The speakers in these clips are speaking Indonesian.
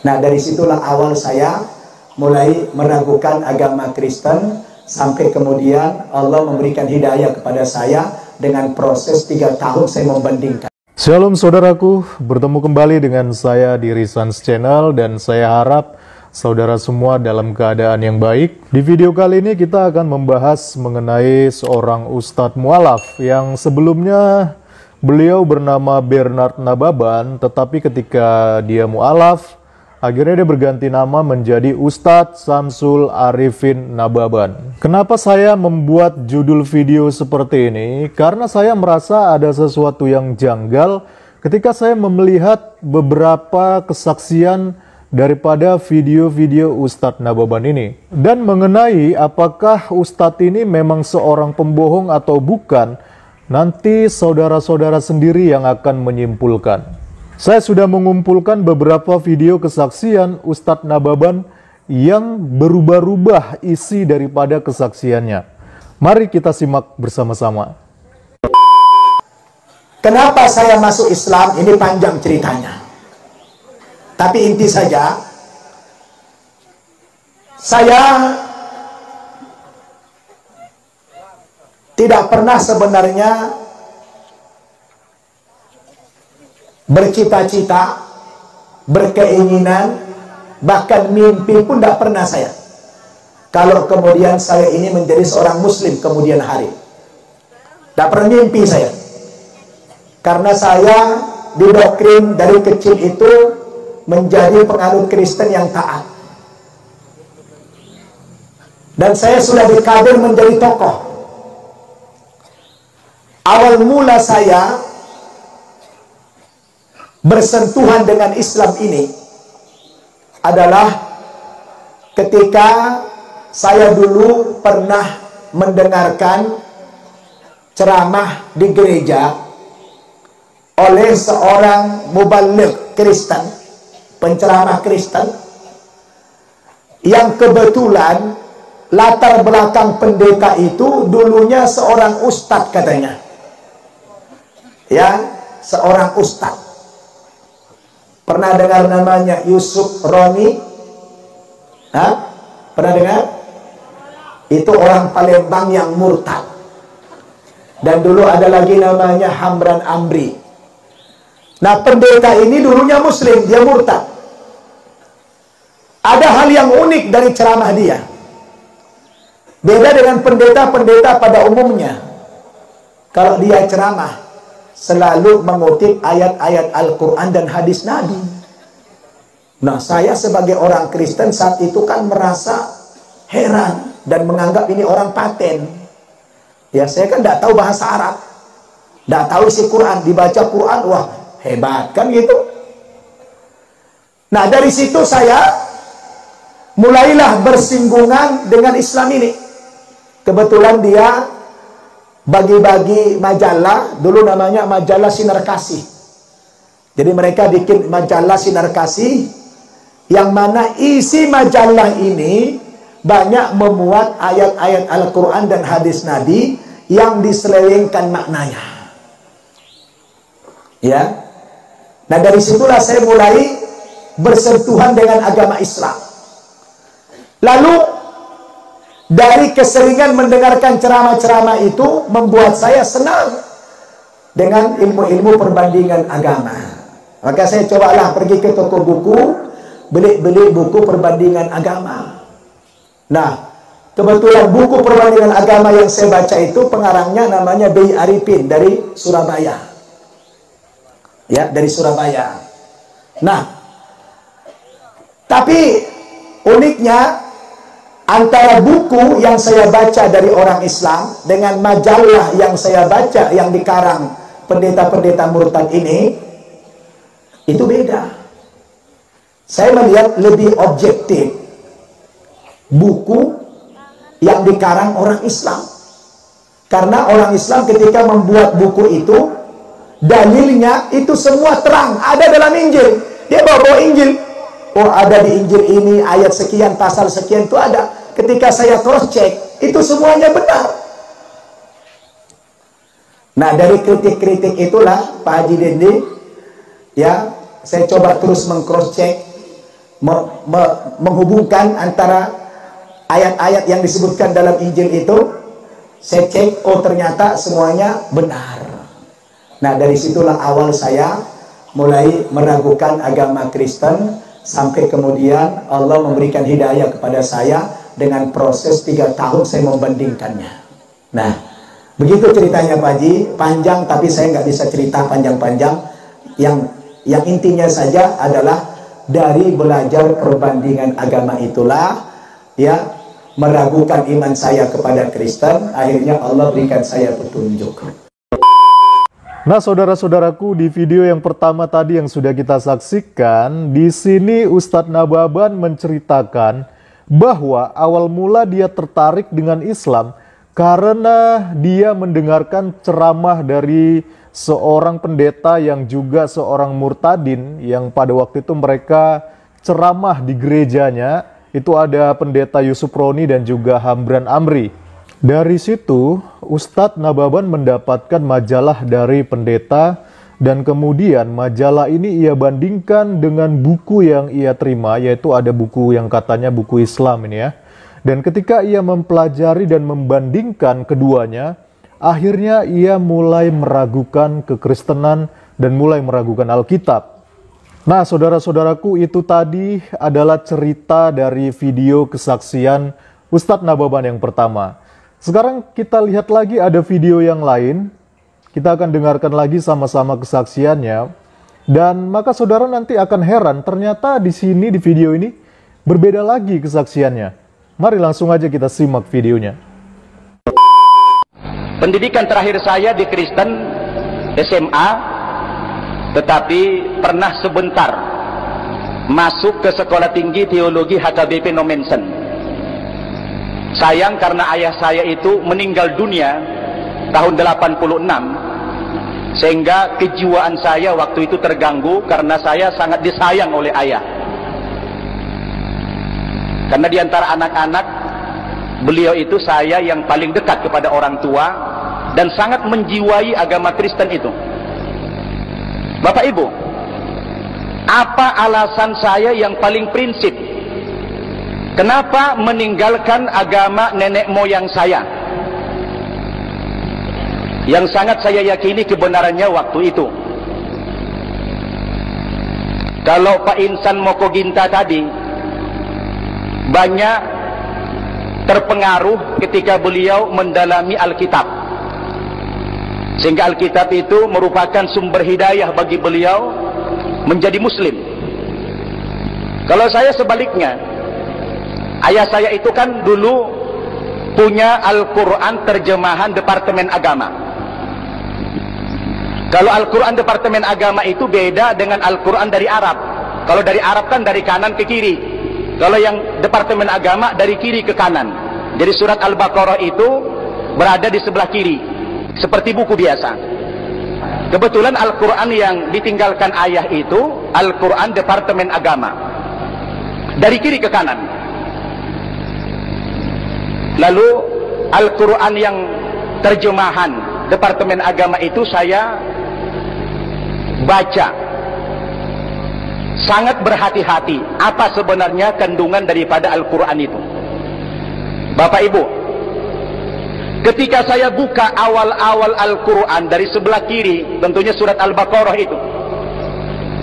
Nah, dari situlah awal saya mulai meragukan agama Kristen, sampai kemudian Allah memberikan hidayah kepada saya dengan proses 3 tahun saya membandingkan. Shalom saudaraku, bertemu kembali dengan saya di Risans Channel dan saya harap saudara semua dalam keadaan yang baik. Di video kali ini kita akan membahas mengenai seorang Ustadz Mu'alaf yang sebelumnya beliau bernama Bernard Nababan, tetapi ketika dia mu'alaf, akhirnya dia berganti nama menjadi Ustadz Samsul Arifin Nababan. Kenapa saya membuat judul video seperti ini? Karena saya merasa ada sesuatu yang janggal ketika saya melihat beberapa kesaksian daripada video-video Ustadz Nababan ini. Dan mengenai apakah Ustadz ini memang seorang pembohong atau bukan, nanti saudara-saudara sendiri yang akan menyimpulkan. Saya sudah mengumpulkan beberapa video kesaksian Ustadz Nababan yang berubah-ubah isi daripada kesaksiannya. Mari kita simak bersama-sama. Kenapa saya masuk Islam? Ini panjang ceritanya. Tapi inti saja, saya tidak pernah sebenarnya bercita-cita, berkeinginan, bahkan mimpi pun tidak pernah saya. Kalau kemudian saya ini menjadi seorang muslim kemudian hari, tidak pernah mimpi saya. Karena saya didoktrin dari kecil itu menjadi penganut Kristen yang taat. Dan saya sudah dikader menjadi tokoh. Awal mula saya bersentuhan dengan Islam ini adalah ketika saya dulu pernah mendengarkan ceramah di gereja oleh seorang mubaligh Kristen, penceramah Kristen, yang kebetulan latar belakang pendeta itu dulunya seorang ustadz katanya. Ya, seorang ustadz. Pernah dengar namanya Yusuf Roni? Hah? Pernah dengar? Itu orang Palembang yang murtad. Dan dulu ada lagi namanya Hamran Amri. Nah, pendeta ini dulunya muslim, dia murtad. Ada hal yang unik dari ceramah dia. Beda dengan pendeta-pendeta pada umumnya. Kalau dia ceramah, selalu mengutip ayat-ayat Al-Quran dan hadis Nabi. Nah, saya sebagai orang Kristen saat itu kan merasa heran dan menganggap ini orang paten. Ya, saya kan tidak tahu bahasa Arab, tidak tahu isi Quran, dibaca Quran, wah hebat kan gitu. Nah, dari situ saya mulailah bersinggungan dengan Islam ini. Kebetulan dia bagi-bagi majalah, dulu namanya majalah Sinar Kasih. Jadi mereka bikin majalah Sinar Kasih, yang mana isi majalah ini banyak memuat ayat-ayat Al-Quran dan hadis Nabi yang diselewengkan maknanya. Ya. Nah, dari situlah saya mulai bersentuhan dengan agama Islam. Lalu dari keseringan mendengarkan ceramah-ceramah itu membuat saya senang dengan ilmu-ilmu perbandingan agama. Maka saya cobalah pergi ke toko buku, beli buku perbandingan agama. Nah, kebetulan buku perbandingan agama yang saya baca itu pengarangnya namanya B. Arifin dari Surabaya. Ya, dari Surabaya. Nah, tapi uniknya antara buku yang saya baca dari orang Islam dengan majalah yang saya baca yang dikarang pendeta-pendeta murtad ini, itu beda. Saya melihat lebih objektif buku yang dikarang orang Islam. Karena orang Islam ketika membuat buku itu, dalilnya itu semua terang, ada dalam Injil. Dia bawa Injil. Oh, ada di Injil ini ayat sekian, pasal sekian itu ada. Ketika saya cross check, itu semuanya benar. Nah, dari kritik-kritik itulah Pak Haji Dendi, ya, saya coba terus meng-cross check menghubungkan antara ayat-ayat yang disebutkan dalam Injil itu. Saya cek, oh ternyata semuanya benar. Nah, dari situlah awal saya mulai meragukan agama Kristen, sampai kemudian Allah memberikan hidayah kepada saya dengan proses 3 tahun saya membandingkannya. Nah, begitu ceritanya Pak Haji, panjang tapi saya nggak bisa cerita panjang-panjang. Yang intinya saja adalah dari belajar perbandingan agama itulah ya, meragukan iman saya kepada Kristen, akhirnya Allah berikan saya petunjuk. Nah, saudara-saudaraku, di video yang pertama tadi yang sudah kita saksikan, di sini Ustadz Nababan menceritakan bahwa awal mula dia tertarik dengan Islam karena dia mendengarkan ceramah dari seorang pendeta yang juga seorang murtadin, yang pada waktu itu mereka ceramah di gerejanya. Itu ada pendeta Yusuf Roni dan juga Hamdan Amri. Dari situ Ustadz Nababan mendapatkan majalah dari pendeta, dan kemudian majalah ini ia bandingkan dengan buku yang ia terima, yaitu ada buku yang katanya buku Islam ini ya. Dan ketika ia mempelajari dan membandingkan keduanya, akhirnya ia mulai meragukan kekristenan dan mulai meragukan Alkitab. Nah, saudara-saudaraku, itu tadi adalah cerita dari video kesaksian Ustadz Nababan yang pertama. Sekarang kita lihat lagi ada video yang lain. Kita akan dengarkan lagi sama-sama kesaksiannya. Dan maka saudara nanti akan heran, ternyata di sini di video ini berbeda lagi kesaksiannya. Mari langsung aja kita simak videonya. Pendidikan terakhir saya di Kristen SMA, tetapi pernah sebentar masuk ke Sekolah Tinggi Teologi HKBP Nomensen. Sayang karena ayah saya itu meninggal dunia tahun 86, sehingga kejiwaan saya waktu itu terganggu karena saya sangat disayang oleh ayah. Karena di antara anak-anak, beliau itu saya yang paling dekat kepada orang tua dan sangat menjiwai agama Kristen itu. Bapak Ibu, apa alasan saya yang paling prinsip? Kenapa meninggalkan agama nenek moyang saya? Yang sangat saya yakini kebenarannya waktu itu. Kalau Pak Insan Mokoginta tadi banyak terpengaruh ketika beliau mendalami Alkitab, sehingga Alkitab itu merupakan sumber hidayah bagi beliau menjadi Muslim. Kalau saya sebaliknya, ayah saya itu kan dulu punya Al-Quran terjemahan Departemen Agama. Kalau Al-Quran Departemen Agama itu beda dengan Al-Quran dari Arab. Kalau dari Arab kan dari kanan ke kiri. Kalau yang Departemen Agama dari kiri ke kanan. Jadi surat Al-Baqarah itu berada di sebelah kiri, seperti buku biasa. Kebetulan Al-Quran yang ditinggalkan ayah itu Al-Quran Departemen Agama, dari kiri ke kanan. Lalu Al-Quran yang terjemahan Departemen Agama itu saya baca, sangat berhati-hati apa sebenarnya kandungan daripada Al-Quran itu. Bapak Ibu, ketika saya buka awal-awal Al-Quran dari sebelah kiri, tentunya surat Al-Baqarah itu,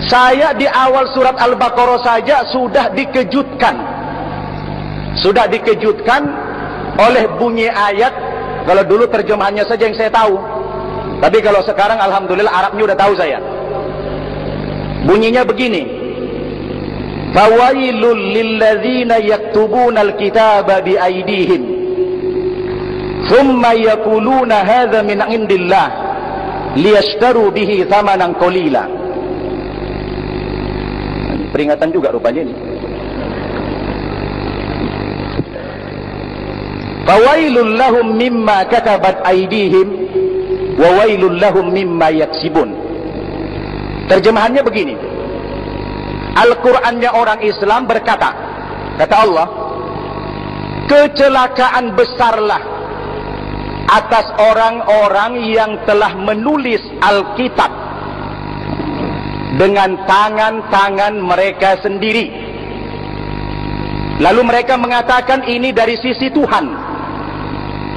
saya di awal surat Al-Baqarah saja sudah dikejutkan oleh bunyi ayat. Kalau dulu terjemahannya saja yang saya tahu, tapi kalau sekarang alhamdulillah Arabnya udah tahu saya. Bunyinya begini: fawailul lilladzina yaktubuna alkitaba biaydihim thumma yaquluna hadza min indillah liyashtaru bihi thamanan qalila. Peringatan juga rupanya ini. Fawailul lahum mimma katabat aydihim wa wailul lahum mimma yaksibun. Terjemahannya begini: Al-Qur'annya orang Islam berkata, kata Allah, kecelakaan besarlah atas orang-orang yang telah menulis Alkitab dengan tangan-tangan mereka sendiri. Lalu mereka mengatakan ini dari sisi Tuhan.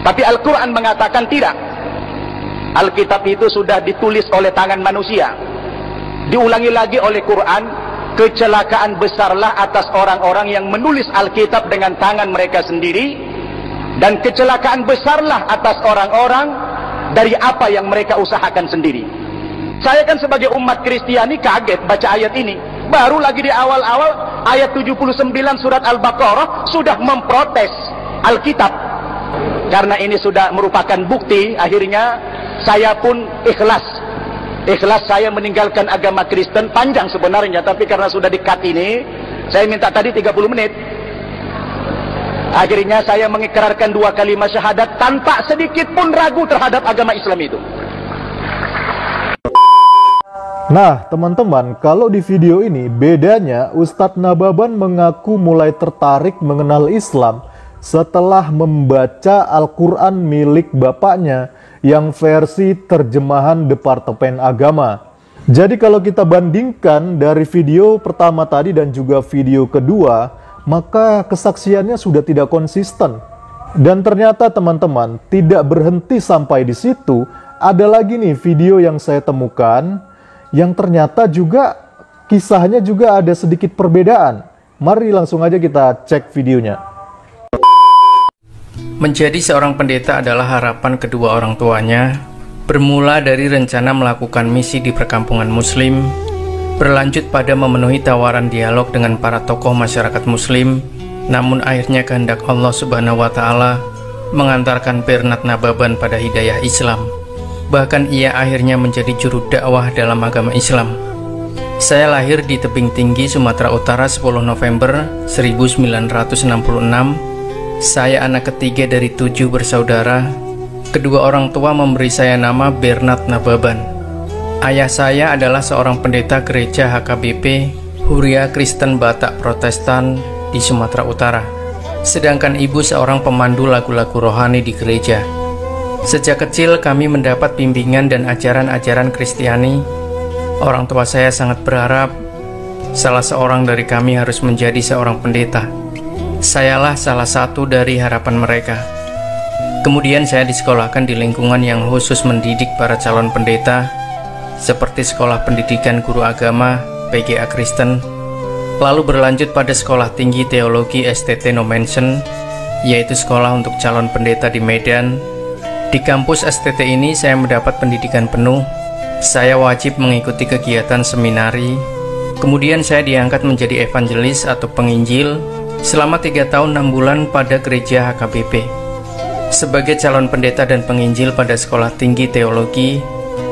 Tapi Al-Quran mengatakan tidak. Alkitab itu sudah ditulis oleh tangan manusia. Diulangi lagi oleh Quran, kecelakaan besarlah atas orang-orang yang menulis Alkitab dengan tangan mereka sendiri, dan kecelakaan besarlah atas orang-orang dari apa yang mereka usahakan sendiri. Saya kan sebagai umat Kristiani kaget baca ayat ini. Baru lagi di awal-awal ayat 79 surat Al-Baqarah sudah memprotes Alkitab. Karena ini sudah merupakan bukti, akhirnya saya pun ikhlas saya meninggalkan agama Kristen. Panjang sebenarnya, tapi karena sudah di-cut ini, saya minta tadi 30 menit. Akhirnya saya mengikrarkan 2 kalimat syahadat tanpa sedikit pun ragu terhadap agama Islam itu. Nah teman-teman, kalau di video ini bedanya Ustadz Nababan mengaku mulai tertarik mengenal Islam setelah membaca Al-Quran milik bapaknya yang versi terjemahan Departemen Agama. Jadi kalau kita bandingkan dari video pertama tadi dan juga video kedua, maka kesaksiannya sudah tidak konsisten. Dan ternyata teman-teman, tidak berhenti sampai di situ, ada lagi nih video yang saya temukan yang ternyata juga kisahnya juga ada sedikit perbedaan. Mari langsung aja kita cek videonya. Menjadi seorang pendeta adalah harapan kedua orang tuanya, bermula dari rencana melakukan misi di perkampungan Muslim, berlanjut pada memenuhi tawaran dialog dengan para tokoh masyarakat Muslim, namun akhirnya kehendak Allah Subhanahu wa Ta'ala mengantarkan Bernard Nababan pada hidayah Islam. Bahkan ia akhirnya menjadi juru dakwah dalam agama Islam. Saya lahir di tebing tinggi Sumatera Utara 10 November 1966. Saya anak ketiga dari 7 bersaudara. Kedua orang tua memberi saya nama Bernard Nababan. Ayah saya adalah seorang pendeta gereja HKBP Huria Kristen Batak Protestan di Sumatera Utara. Sedangkan ibu seorang pemandu lagu-lagu rohani di gereja. Sejak kecil kami mendapat bimbingan dan ajaran-ajaran Kristiani. Orang tua saya sangat berharap salah seorang dari kami harus menjadi seorang pendeta. Sayalah salah satu dari harapan mereka. Kemudian saya disekolahkan di lingkungan yang khusus mendidik para calon pendeta, seperti Sekolah Pendidikan Guru Agama PGA Kristen, lalu berlanjut pada Sekolah Tinggi Teologi STT Nomensen, yaitu sekolah untuk calon pendeta di Medan. Di kampus STT ini saya mendapat pendidikan penuh. Saya wajib mengikuti kegiatan seminari. Kemudian saya diangkat menjadi evangelis atau penginjil selama 3 tahun 6 bulan pada gereja HKBP. Sebagai calon pendeta dan penginjil pada Sekolah Tinggi Teologi,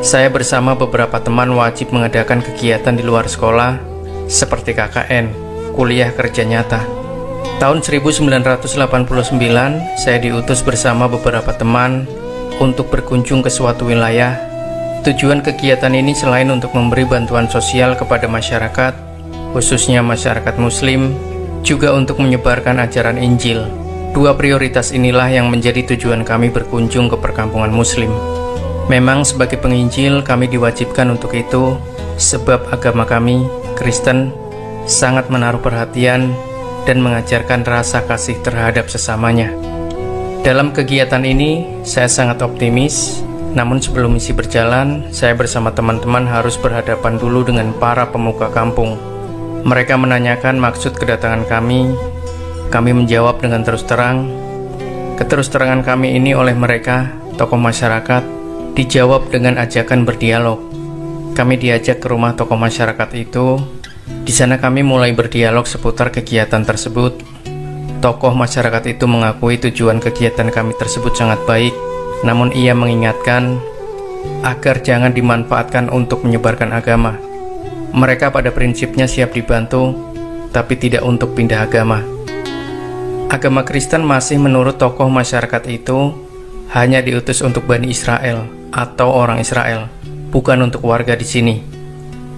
saya bersama beberapa teman wajib mengadakan kegiatan di luar sekolah seperti KKN, kuliah kerja nyata. Tahun 1989, saya diutus bersama beberapa teman untuk berkunjung ke suatu wilayah. Tujuan kegiatan ini selain untuk memberi bantuan sosial kepada masyarakat, khususnya masyarakat Muslim, juga untuk menyebarkan ajaran Injil. 2 prioritas inilah yang menjadi tujuan kami berkunjung ke perkampungan Muslim. Memang sebagai penginjil kami diwajibkan untuk itu, sebab agama kami, Kristen, sangat menaruh perhatian dan mengajarkan rasa kasih terhadap sesamanya. Dalam kegiatan ini, saya sangat optimis. Namun sebelum misi berjalan, saya bersama teman-teman harus berhadapan dulu dengan para pemuka kampung. Mereka menanyakan maksud kedatangan kami. Kami menjawab dengan terus terang. Keterus-terangan kami ini oleh mereka, tokoh masyarakat, dijawab dengan ajakan berdialog. Kami diajak ke rumah tokoh masyarakat itu. Di sana kami mulai berdialog seputar kegiatan tersebut. Tokoh masyarakat itu mengakui tujuan kegiatan kami tersebut sangat baik, namun ia mengingatkan agar jangan dimanfaatkan untuk menyebarkan agama. Mereka pada prinsipnya siap dibantu, tapi tidak untuk pindah agama. Agama Kristen masih menurut tokoh masyarakat itu hanya diutus untuk Bani Israel atau orang Israel, bukan untuk warga di sini.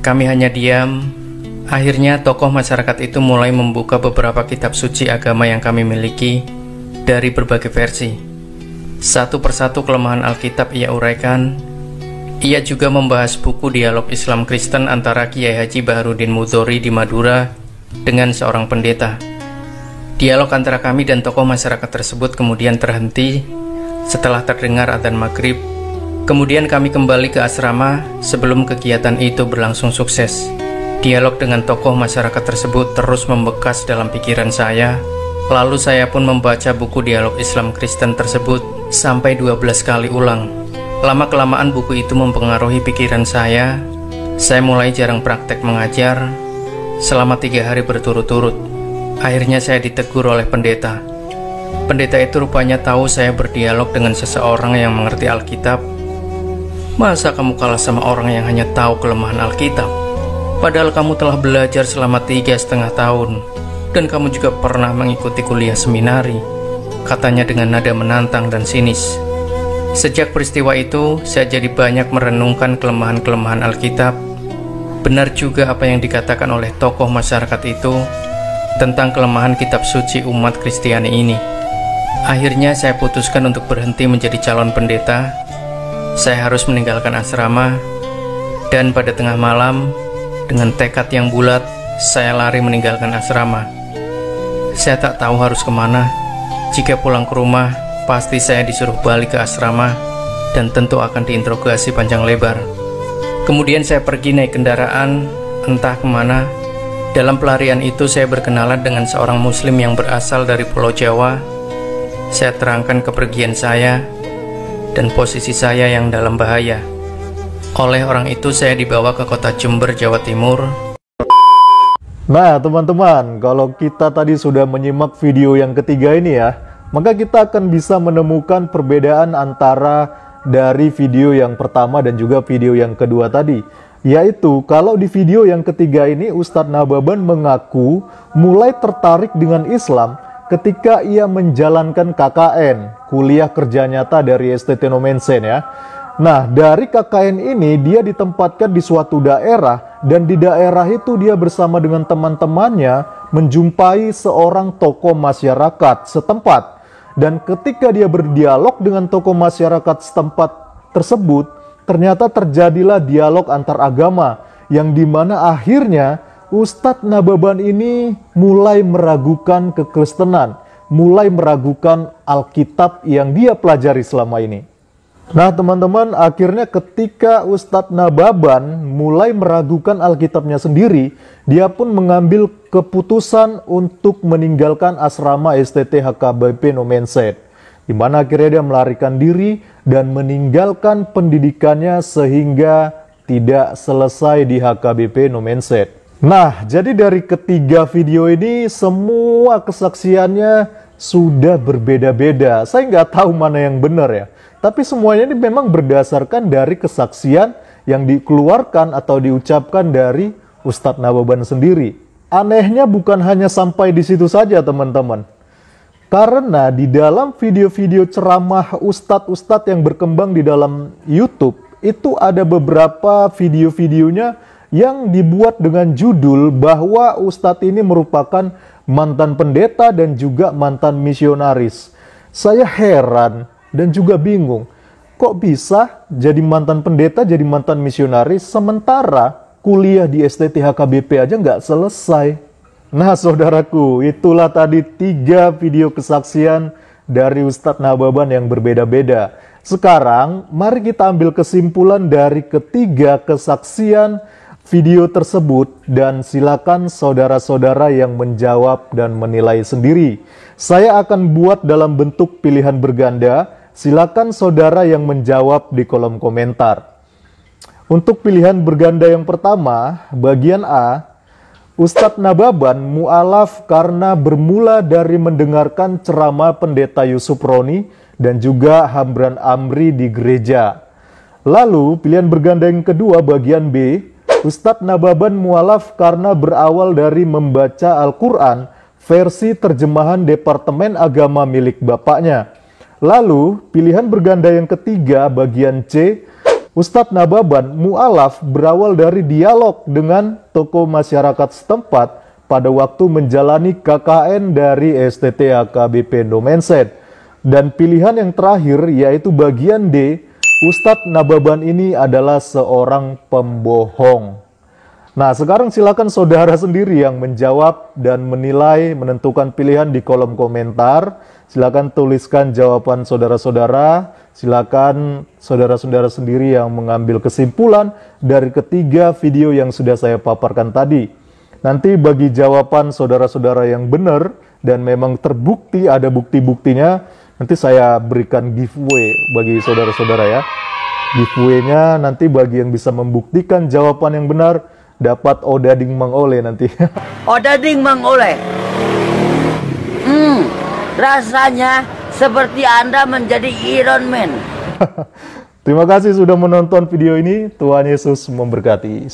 Kami hanya diam. Akhirnya tokoh masyarakat itu mulai membuka beberapa kitab suci agama yang kami miliki dari berbagai versi. Satu persatu kelemahan Alkitab ia uraikan. Ia juga membahas buku dialog Islam Kristen antara Kiai Haji Baharudin Mudhori di Madura dengan seorang pendeta. Dialog antara kami dan tokoh masyarakat tersebut kemudian terhenti setelah terdengar adzan maghrib. Kemudian kami kembali ke asrama sebelum kegiatan itu berlangsung sukses. Dialog dengan tokoh masyarakat tersebut terus membekas dalam pikiran saya. Lalu saya pun membaca buku dialog Islam Kristen tersebut sampai 12 kali ulang. Lama-kelamaan buku itu mempengaruhi pikiran saya. Saya mulai jarang praktek mengajar selama 3 hari berturut-turut. Akhirnya saya ditegur oleh pendeta. Pendeta itu rupanya tahu saya berdialog dengan seseorang yang mengerti Alkitab. Masa kamu kalah sama orang yang hanya tahu kelemahan Alkitab? Padahal kamu telah belajar selama 3,5 tahun. Dan kamu juga pernah mengikuti kuliah seminari, katanya dengan nada menantang dan sinis. Sejak peristiwa itu, saya jadi banyak merenungkan kelemahan-kelemahan Alkitab. Benar juga apa yang dikatakan oleh tokoh masyarakat itu tentang kelemahan kitab suci umat Kristiani ini. Akhirnya saya putuskan untuk berhenti menjadi calon pendeta. Saya harus meninggalkan asrama, dan pada tengah malam, dengan tekad yang bulat, saya lari meninggalkan asrama. Saya tak tahu harus kemana. Jika pulang ke rumah, pasti saya disuruh balik ke asrama dan tentu akan diinterogasi panjang lebar. Kemudian saya pergi naik kendaraan, entah kemana. Dalam pelarian itu saya berkenalan dengan seorang muslim yang berasal dari Pulau Jawa. Saya terangkan kepergian saya dan posisi saya yang dalam bahaya. Oleh orang itu saya dibawa ke kota Jember, Jawa Timur. Nah teman-teman, kalau kita tadi sudah menyimak video yang ketiga ini ya, maka kita akan bisa menemukan perbedaan antara dari video yang pertama dan juga video yang kedua tadi. Yaitu kalau di video yang ketiga ini Ustadz Nababan mengaku mulai tertarik dengan Islam ketika ia menjalankan KKN, kuliah kerja nyata dari STT Nomensen ya. Nah, dari KKN ini dia ditempatkan di suatu daerah dan di daerah itu dia bersama dengan teman-temannya menjumpai seorang tokoh masyarakat setempat. Dan ketika dia berdialog dengan tokoh masyarakat setempat tersebut, ternyata terjadilah dialog antar agama yang dimana akhirnya Ustadz Nababan ini mulai meragukan kekristenan, mulai meragukan Alkitab yang dia pelajari selama ini. Nah teman-teman, akhirnya ketika Ustadz Nababan mulai meragukan Alkitabnya sendiri, dia pun mengambil keputusan untuk meninggalkan asrama STT HKBP Nomenset, di mana akhirnya dia melarikan diri dan meninggalkan pendidikannya sehingga tidak selesai di HKBP Nomenset. Nah, jadi dari ketiga video ini semua kesaksiannya sudah berbeda-beda. Saya nggak tahu mana yang benar ya. Tapi semuanya ini memang berdasarkan dari kesaksian yang dikeluarkan atau diucapkan dari Ustadz Nababan sendiri. Anehnya bukan hanya sampai di situ saja teman-teman. Karena di dalam video-video ceramah ustadz-ustadz yang berkembang di dalam YouTube, itu ada beberapa video-videonya yang dibuat dengan judul bahwa ustadz ini merupakan mantan pendeta dan juga mantan misionaris. Saya heran dan juga bingung, kok bisa jadi mantan pendeta, jadi mantan misionaris, sementara kuliah di STT HKBP aja nggak selesai. Nah saudaraku, itulah tadi 3 video kesaksian dari Ustadz Nababan yang berbeda-beda. Sekarang, mari kita ambil kesimpulan dari ketiga kesaksian video tersebut dan silakan saudara-saudara yang menjawab dan menilai sendiri. Saya akan buat dalam bentuk pilihan berganda. Silakan saudara yang menjawab di kolom komentar. Untuk pilihan berganda yang pertama, bagian A, Ustadz Nababan mu'alaf karena bermula dari mendengarkan ceramah pendeta Yusuf Roni dan juga Hamran Amri di gereja. Lalu pilihan berganda yang kedua, bagian B, Ustadz Nababan mu'alaf karena berawal dari membaca Al-Quran versi terjemahan Departemen Agama milik bapaknya. Lalu, pilihan berganda yang ketiga, bagian C, Ustadz Nababan mu'alaf berawal dari dialog dengan tokoh masyarakat setempat pada waktu menjalani KKN dari STT HKBP Nomenset. Dan pilihan yang terakhir, yaitu bagian D, Ustadz Nababan ini adalah seorang pembohong. Nah, sekarang silakan saudara sendiri yang menjawab dan menilai, menentukan pilihan di kolom komentar. Silakan tuliskan jawaban saudara-saudara. Silakan saudara-saudara sendiri yang mengambil kesimpulan dari ketiga video yang sudah saya paparkan tadi. Nanti bagi jawaban saudara-saudara yang benar dan memang terbukti ada bukti-buktinya, nanti saya berikan giveaway bagi saudara-saudara ya. Giveaway-nya nanti bagi yang bisa membuktikan jawaban yang benar, dapat odading Mang Oleh nanti. Odading Mang Oleh. Rasanya seperti Anda menjadi Iron Man. Terima kasih sudah menonton video ini. Tuhan Yesus memberkati.